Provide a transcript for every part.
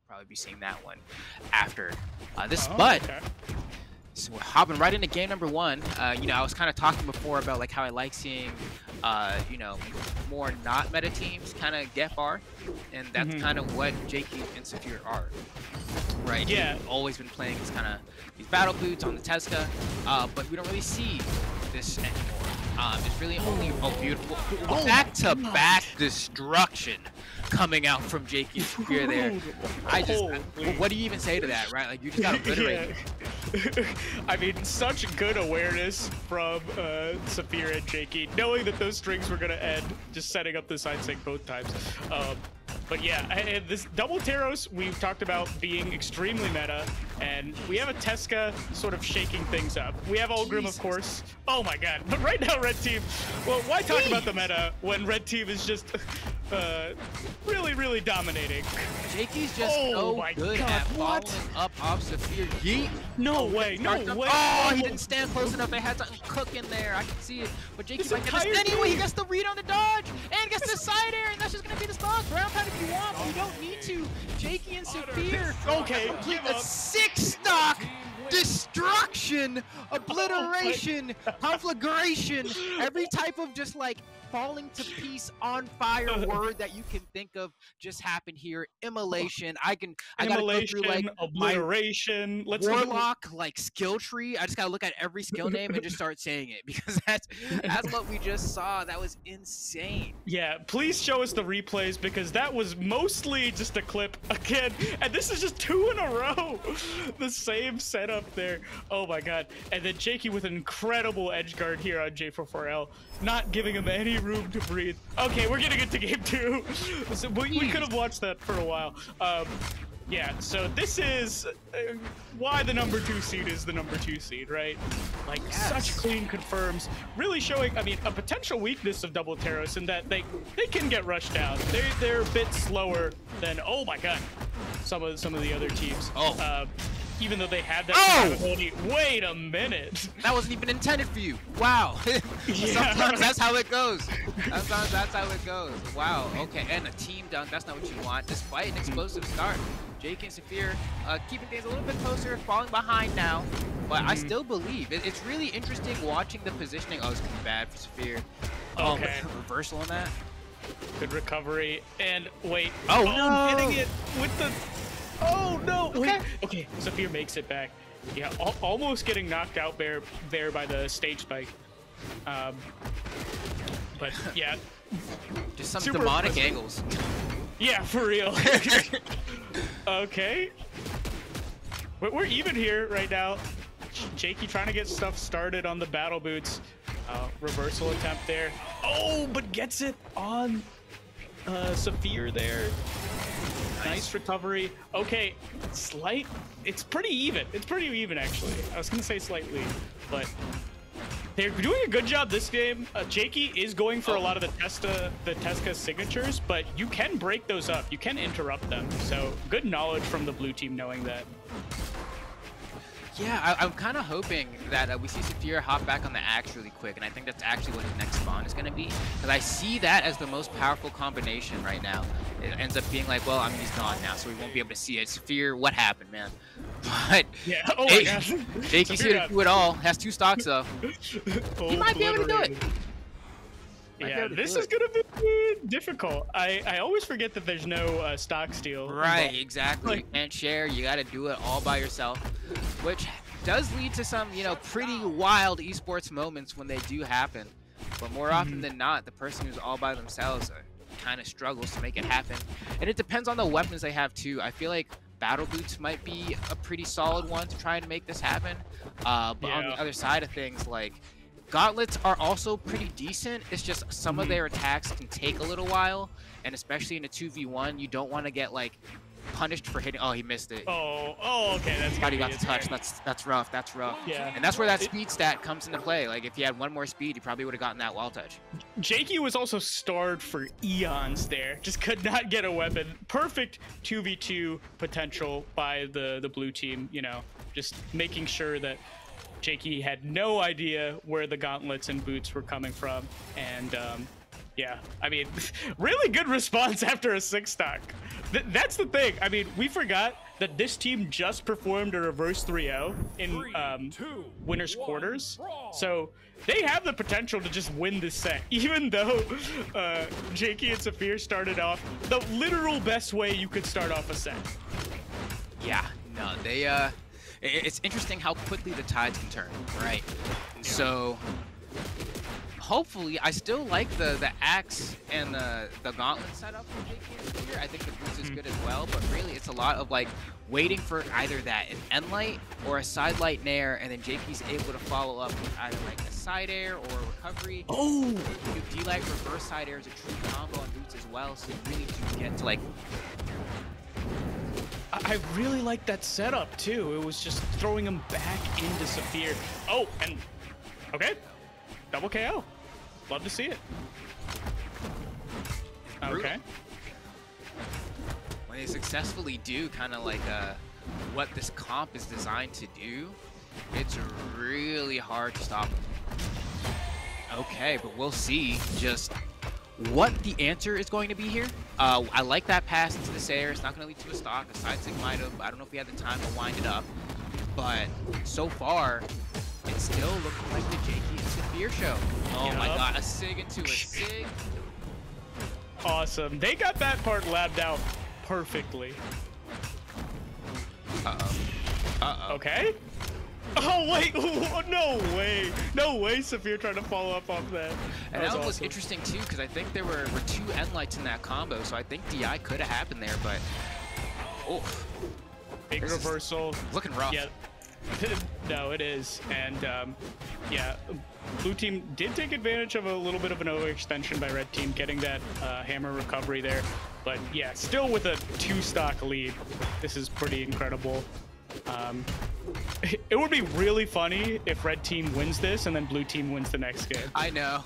probably be seeing that one after this. Okay. So we're hopping right into game number one. You know, I was kind of talking before about like how I like seeing, you know, more not meta teams kind of get far, and that's kind of what Jakeyy and Saphir are, right? Yeah. They've always been playing these kind of these battle boots on the Tesca, but we don't really see this anymore. It's really only beautiful back-to-back destruction coming out from Jakeyy and Saphir there. What do you even say to that, right? Like, you just got obliterated. I mean, such good awareness from Saphir and Jakeyy, knowing that those strings were going to end, just setting up the side sync both times. But yeah, and this double Teros we've talked about being extremely meta, and we have a Tesca sort of shaking things up. We have Ulgrim, of course. Oh my god. But right now, Red Team, well, why talk about the meta when Red Team is just really, really dominating? Jakeyy's just so good at following up off Saphir. Yeet. No way, no way. Oh, he didn't stand close enough. They had something cooking there. I can see it. But Jakeyy's like, anyway, he gets the read on the dodge and gets the side air, and that's just going to be the stock. Ground pound if you want, but you don't need to. Jakeyy and Saphir complete a 6-stock destruction, obliteration, conflagration, every type of just like falling to piece on fire word that you can think of just happened here. Immolation. I gotta go through like obliteration, warlock like skill tree. I just gotta look at every skill name and just start saying it, because that's what we just saw. That was insane. Yeah, please show us the replays, because that was mostly just a clip again, and this is just 2 in a row. The same setup there. Oh my god. And then Jakeyy with an incredible edge guard here on J44L, not giving him any room to breathe. Okay, we're getting into game 2. So we could have watched that for a while. Yeah, so this is why the number 2 seed is the number 2 seed, right? Like, such clean confirms, really showing, I mean, a potential weakness of double Teros in that they can get rushed down. They're a bit slower than, oh my god, some of the other teams. Even though they had that capability. Wait a minute. That wasn't even intended for you. Wow. Sometimes that's how it goes. Sometimes that's how it goes. Wow. Okay. And a team dunk. That's not what you want. Despite an explosive start, Jakeyy and Saphir keeping things a little bit closer, falling behind now. But I still believe it's really interesting watching the positioning. Oh, it's gonna be bad for Saphir. Okay. Reversal on that. Good recovery. And wait. Oh no. Getting it with the. Oh no! Wait. Okay, Saphir makes it back. Yeah, almost getting knocked out there by the stage spike. But yeah, just some demonic angles. Yeah, for real. Okay, we're even here right now. Jakeyy trying to get stuff started on the battle boots. Reversal attempt there. Oh, but gets it on Saphir there. Nice recovery. Okay, it's pretty even. It's pretty even, actually. I was gonna say slightly, but they're doing a good job this game. Jakeyy is going for a lot of the Tesca signatures, but you can break those up. You can interrupt them. So good knowledge from the blue team knowing that. Yeah, I'm kind of hoping that we see Saphir hop back on the axe really quick, and I think that's actually what his next spawn is going to be, because I see that as the most powerful combination right now. It ends up being like, well, I mean, he's gone now, so we won't be able to see it. Saphir, what happened, man? But yeah, oh my gosh. Jakeyy's here to do it all. Has 2 stocks though. He might be able to do it. Yeah, this is gonna be difficult. I always forget that there's no stock steal. Right, exactly. You can't share. You got to do it all by yourself, which does lead to some, you know, pretty wild esports moments when they do happen. But more often than not, the person who's all by themselves kind of struggles to make it happen. And it depends on the weapons they have too. I feel like battle boots might be a pretty solid one to try and make this happen. But on the other side of things, like, gauntlets are also pretty decent. It's just some of their attacks can take a little while, and especially in a 2v1, you don't want to get like punished for hitting. Oh, he missed it. Oh, okay. That's how he got the touch. That's rough. That's rough. Yeah. And that's where that speed stat comes into play. Like, if he had 1 more speed, he probably would have gotten that wall touch. Jakeyy was also starved for eons there. Just could not get a weapon. Perfect 2v2 potential by the blue team. You know, just making sure that Jakeyy had no idea where the gauntlets and boots were coming from, and Yeah, I mean, really good response after a 6-stock. That's the thing. I mean, we forgot that this team just performed a reverse 3-0 in winners quarters. So they have the potential to just win this set, even though Jakeyy and Saphir started off the literal best way you could start off a set. Yeah, no, they, it's interesting how quickly the tides can turn, right? Yeah. So hopefully, I still like the axe and the gauntlet setup for Jakeyy and Saphir. I think the boost is good as well, but really it's a lot of like waiting for either that, an end light or a side light nair, and then Jakey's able to follow up with either like a side air or a recovery. Oh! D-lag reverse side air is a true combo on boots as well, so you really do get to like... I really like that setup too. It was just throwing him back into Saphir. Oh, and okay, double KO. Love to see it. Okay. When they successfully do kind of like what this comp is designed to do, it's really hard to stop them. Okay, but we'll see just what the answer is going to be here. I like that pass into the air. It's not going to lead to a stock. The side sig might have. I don't know if we had the time to wind it up, but so far, it's still looking like the Jakeyy and Saphir show. Oh my god, a sig into a sig. Awesome. They got that part labbed out perfectly. Uh-oh. Okay. Oh, wait. No way. No way Saphir trying to follow up off that. And that was interesting, too, because I think there were 2 end lights in that combo, so I think DI could have happened there, but... Oh. Big reversal. Looking rough. Yeah. No, it is. And, yeah, blue team did take advantage of a little bit of an overextension by red team, getting that hammer recovery there. But, yeah, still with a 2-stock lead. This is pretty incredible. It would be really funny if red team wins this and then blue team wins the next game. I know.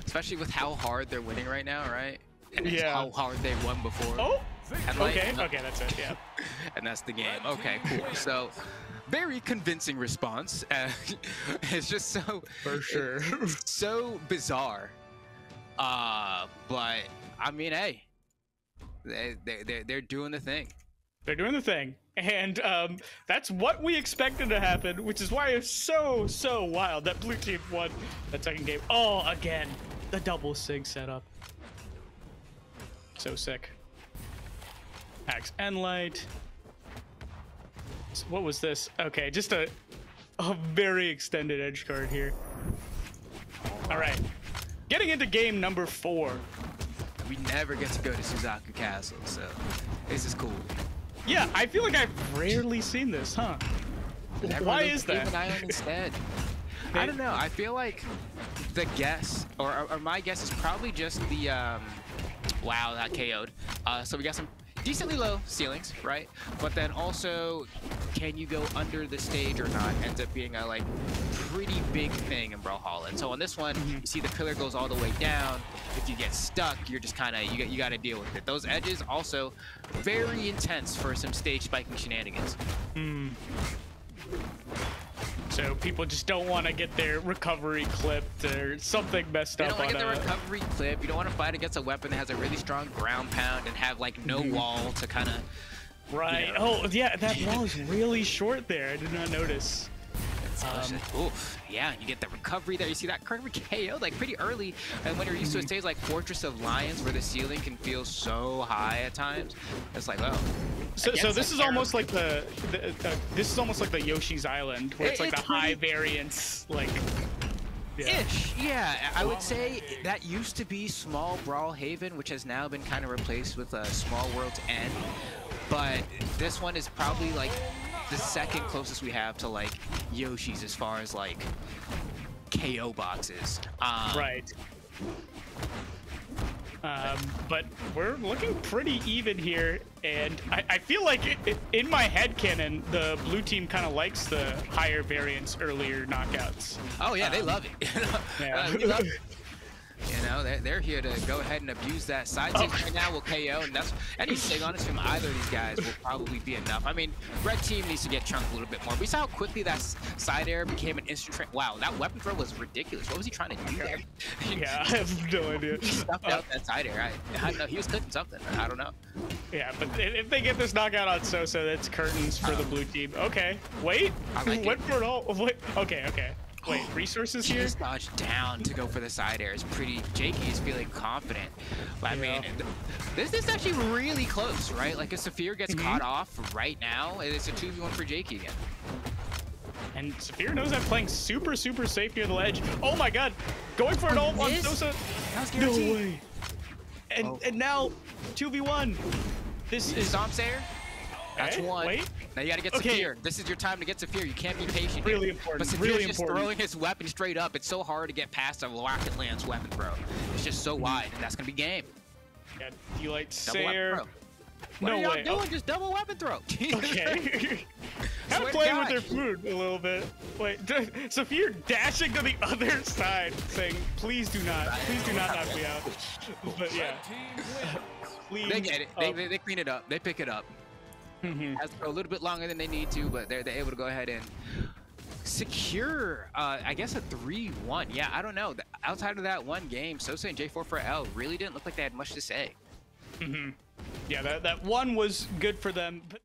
Especially with how hard they're winning right now, right? And how hard they won before. Oh, okay, that's it, yeah. And that's the game. Okay, cool. So, very convincing response. It's just so... For sure. So bizarre. But, I mean, hey. They're doing the thing. They're doing the thing. And that's what we expected to happen, which is why it's so wild that blue team won that second game. Oh, again, the double sig setup. So sick. Axe and light. So what was this? Okay, just a very extended edge card here. All right, getting into game number 4. We never get to go to Suzaku Castle, so this is cool. Yeah, I feel like I've rarely seen this, huh? Why is that? An island instead. I don't know. I feel like the guess, or my guess, is probably just the wow, that KO'd. So we got some decently low ceilings, right? But then also, can you go under the stage or not? Ends up being a like pretty big thing in Brawlhalla. And so on this one, you see the pillar goes all the way down. If you get stuck, you're just kind of you got to deal with it. Those edges also very intense for some stage spiking shenanigans. So people just don't want to get their recovery clipped or something messed up. They don't want to get their recovery clipped. You don't want to fight against a weapon that has a really strong ground pound and have like no wall to kind of. Right. You know. Oh yeah, that wall is really short there. I did not notice. Oof. Yeah, you get the recovery there. You see that recovery KO like pretty early, and when you're used to a stage like Fortress of Lions, where the ceiling can feel so high at times, it's like, well. So this is almost like the this is almost like the Yoshi's Island, where it's like the high variance, like. Yeah. Ish, yeah. I would say that used to be Small Brawlhaven, which has now been kind of replaced with Small World's End. But this one is probably like the second closest we have to like Yoshi's as far as like KO boxes. Right. But we're looking pretty even here, and I feel like in my headcanon, the blue team kind of likes the higher variance earlier knockouts. Oh yeah, they love it. Yeah. We love it. You know, they're here to go ahead and abuse that side. Team right now will KO, and that's any sig honest from either of these guys will probably be enough. I mean, red team needs to get chunked a little bit more. We saw how quickly that side air became an instant train. Wow, that weapon throw was ridiculous. What was he trying to do there? Yeah, I have no idea. He stuffed out that side air. I don't know. He was cooking something. I don't know. Yeah, but if they get this knockout on Sosa, that's curtains for the blue team. Okay, wait. I like Went for it all. Wait. Okay. Wait, resources here? Just dodged down to go for the side air. It's pretty. Jakeyy is feeling confident. But I mean, this is actually really close, right? Like if Saphir gets caught off right now, it's a 2v1 for Jakeyy again. And Saphir knows that playing super safe near the ledge. Oh my god, going for an ult on Sosa. That was guaranteed. No way. And now 2v1. This is Saphir. That's one. Wait. Now you gotta get Saphir. This is your time to get Saphir. You can't be patient. Really important. But Saphir's really just important. throwing his weapon straight up. It's so hard to get past a rocket lance weapon throw. It's just so wide, and that's gonna be game. Yeah, D-Light Double weapon Sayer. throw. What No are y'all way. doing? Just double weapon throw. Okay. Kind of Swear to playing with God. their food a little bit. Wait, Saphir dashing to the other side, saying, "Please do not knock me out." But yeah, They get it. They clean it up. They pick it up. Has to go a little bit longer than they need to, but they're able to go ahead and secure, I guess, a 3-1. Yeah, I don't know. Outside of that one game, Sosa and J44L really didn't look like they had much to say. Yeah, that one was good for them. But